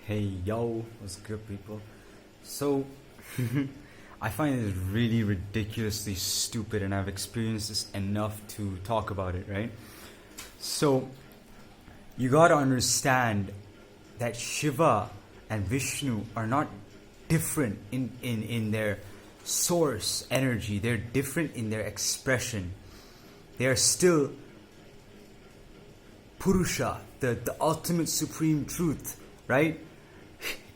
Hey yo, what's good, people? So, I find this really ridiculously stupid, and I've experienced this enough to talk about it, right? So, you gotta understand that Shiva and Vishnu are not different in their source energy, they're different in their expression. They are still Purusha, the ultimate supreme truth, right?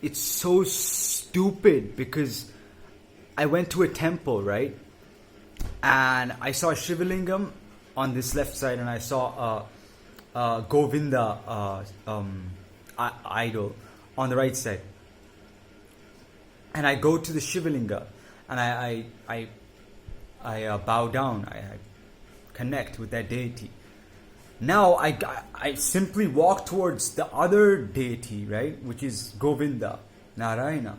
It's so stupid because I went to a temple, right? And I saw Shivalingam on this left side, and I saw Govinda idol on the right side. And I go to the Shivalinga, and I bow down, I connect with that deity. Now I simply walk towards the other deity, right, which is Govinda, Narayana,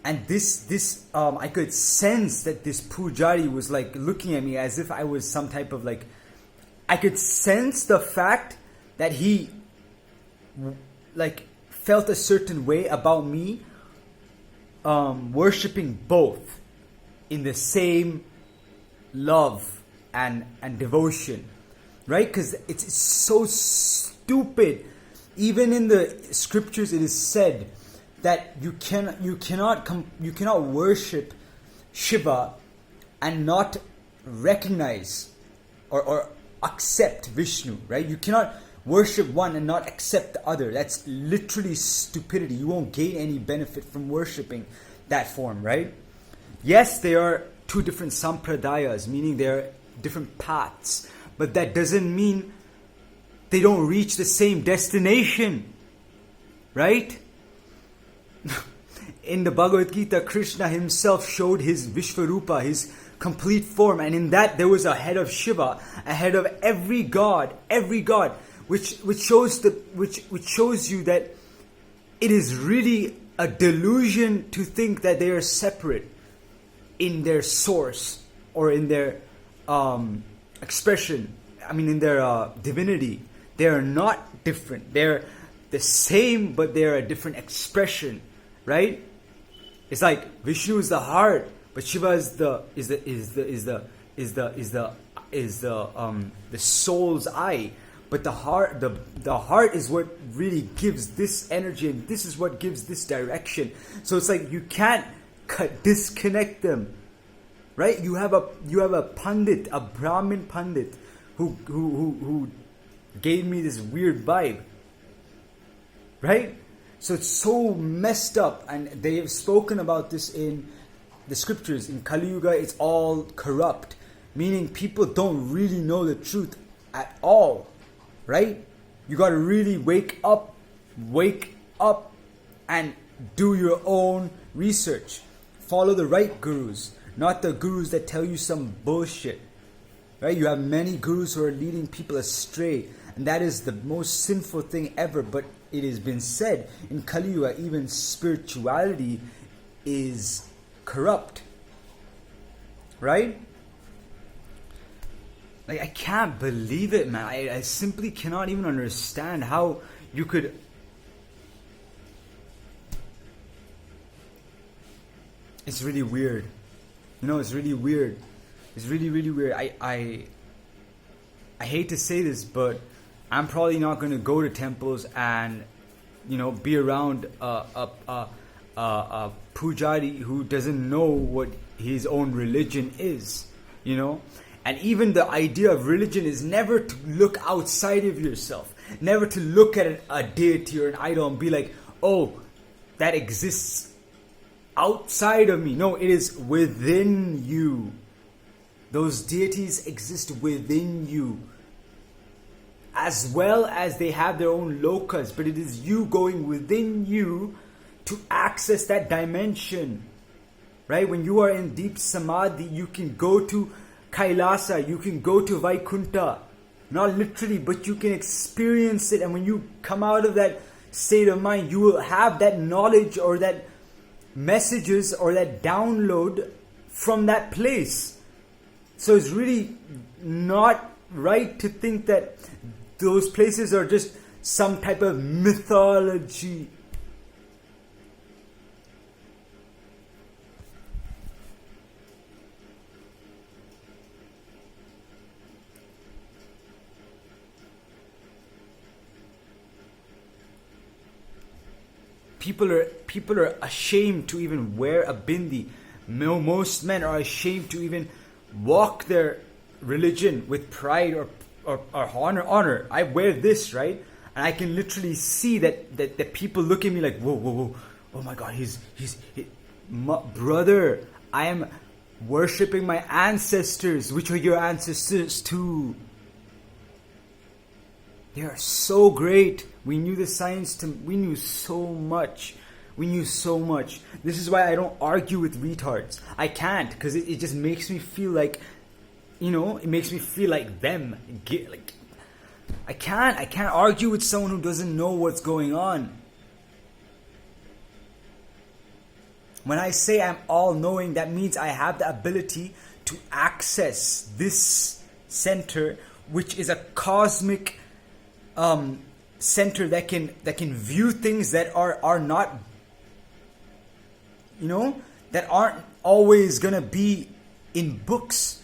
and this I could sense that this pujari was like looking at me as if I was some type of like. I could sense the fact that he like felt a certain way about me, worshipping both in the same love and devotion. Right? Because it's so stupid. Even in the scriptures, it is said that you cannot worship Shiva and not recognize or accept Vishnu. Right? You cannot worship one and not accept the other. That's literally stupidity. You won't gain any benefit from worshiping that form. Right? Yes, they are two different sampradayas, meaning they are different paths. But that doesn't mean they don't reach the same destination. Right? In the Bhagavad Gita, Krishna himself showed his Vishvarupa, his complete form. And in that there was a head of Shiva, a head of every god, which shows you that it is really a delusion to think that they are separate in their source or in their expression, in their divinity. They are not different. They're the same, but they're a different expression, right? It's like Vishnu is the heart, but Shiva is the soul's eye. But the heart is what really gives this energy, and this is what gives this direction. So it's like you can't disconnect them. Right? You have a pandit, a Brahmin pandit, who gave me this weird vibe. Right? So it's so messed up, and they have spoken about this in the scriptures. In Kali Yuga, it's all corrupt, meaning people don't really know the truth at all. Right? You got to really wake up, and do your own research. Follow the right gurus. Not the gurus that tell you some bullshit. Right? You have many gurus who are leading people astray. And that is the most sinful thing ever. But it has been said in Kali Yuga, even spirituality is corrupt. Right? Like, I can't believe it, man. I simply cannot even understand how you could... It's really weird. It's really weird. It's really, really weird. I hate to say this, but I'm probably not going to go to temples and, be around a pujari who doesn't know what his own religion is, And even the idea of religion is never to look outside of yourself. Never to look at a deity or an idol and be like, oh, that exists outside of me. No, it is within you. Those deities exist within you, as well as they have their own lokas, but it is you going within you to access that dimension. Right? When you are in deep samadhi, you can go to Kailasa, you can go to Vaikunta. Not literally, but you can experience it, and when you come out of that state of mind, you will have that knowledge or that messages or that download from that place. So it's really not right to think that those places are just some type of mythology. People are ashamed to even wear a bindi. Most men are ashamed to even walk their religion with pride or honor. I wear this, right? And I can literally see that people look at me like, whoa. Oh my God, brother, I am worshipping my ancestors. Which are your ancestors too? They are so great. We knew the science. We knew so much. This is why I don't argue with retards. I can't, because it just makes me feel like, it makes me feel like them. I can't argue with someone who doesn't know what's going on. When I say I'm all-knowing, that means I have the ability to access this center, which is a cosmic center that can view things that are not, that aren't always gonna be in books,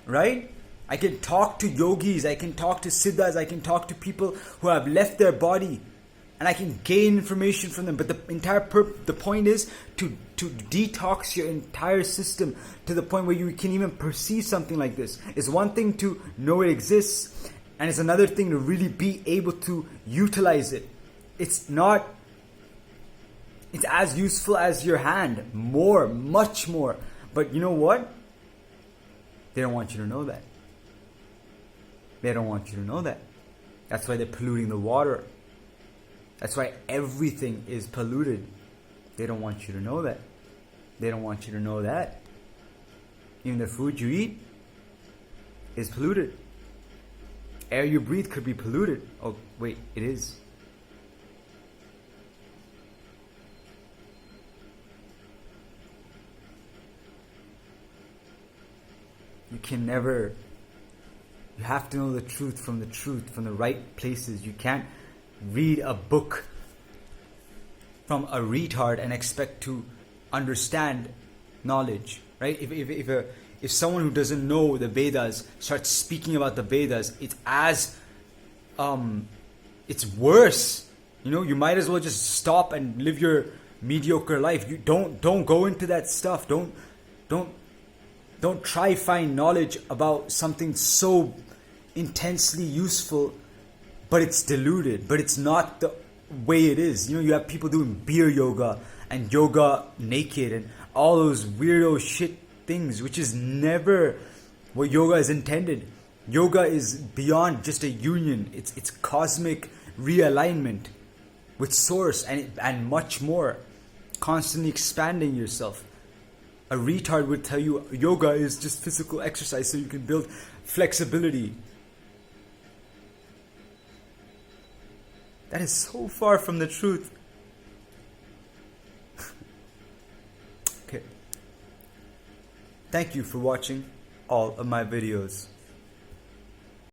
right? I can talk to yogis, I can talk to siddhas, I can talk to people who have left their body, and I can gain information from them. But the point is to detox your entire system to the point where you can even perceive something like this. It's one thing to know it exists, and it's another thing to really be able to utilize it. It's as useful as your hand. Much more. But you know what? They don't want you to know that. That's why they're polluting the water. That's why everything is polluted. They don't want you to know that. Even the food you eat is polluted. Air you breathe could be polluted. Oh, wait, it is. You have to know the truth from the right places. You can't read a book from a retard and expect to understand knowledge, right? If someone who doesn't know the Vedas starts speaking about the Vedas, it's worse. You might as well just stop and live your mediocre life. You don't go into that stuff. Don't try find knowledge about something so intensely useful, but it's diluted. But it's not the way it is. You have people doing beer yoga and yoga naked and all those weirdo shit things, which is never what yoga is intended. Yoga is beyond just a union. It's cosmic realignment with source and much more. Constantly expanding yourself. A retard would tell you yoga is just physical exercise so you can build flexibility. That is so far from the truth. Okay. Thank you for watching all of my videos.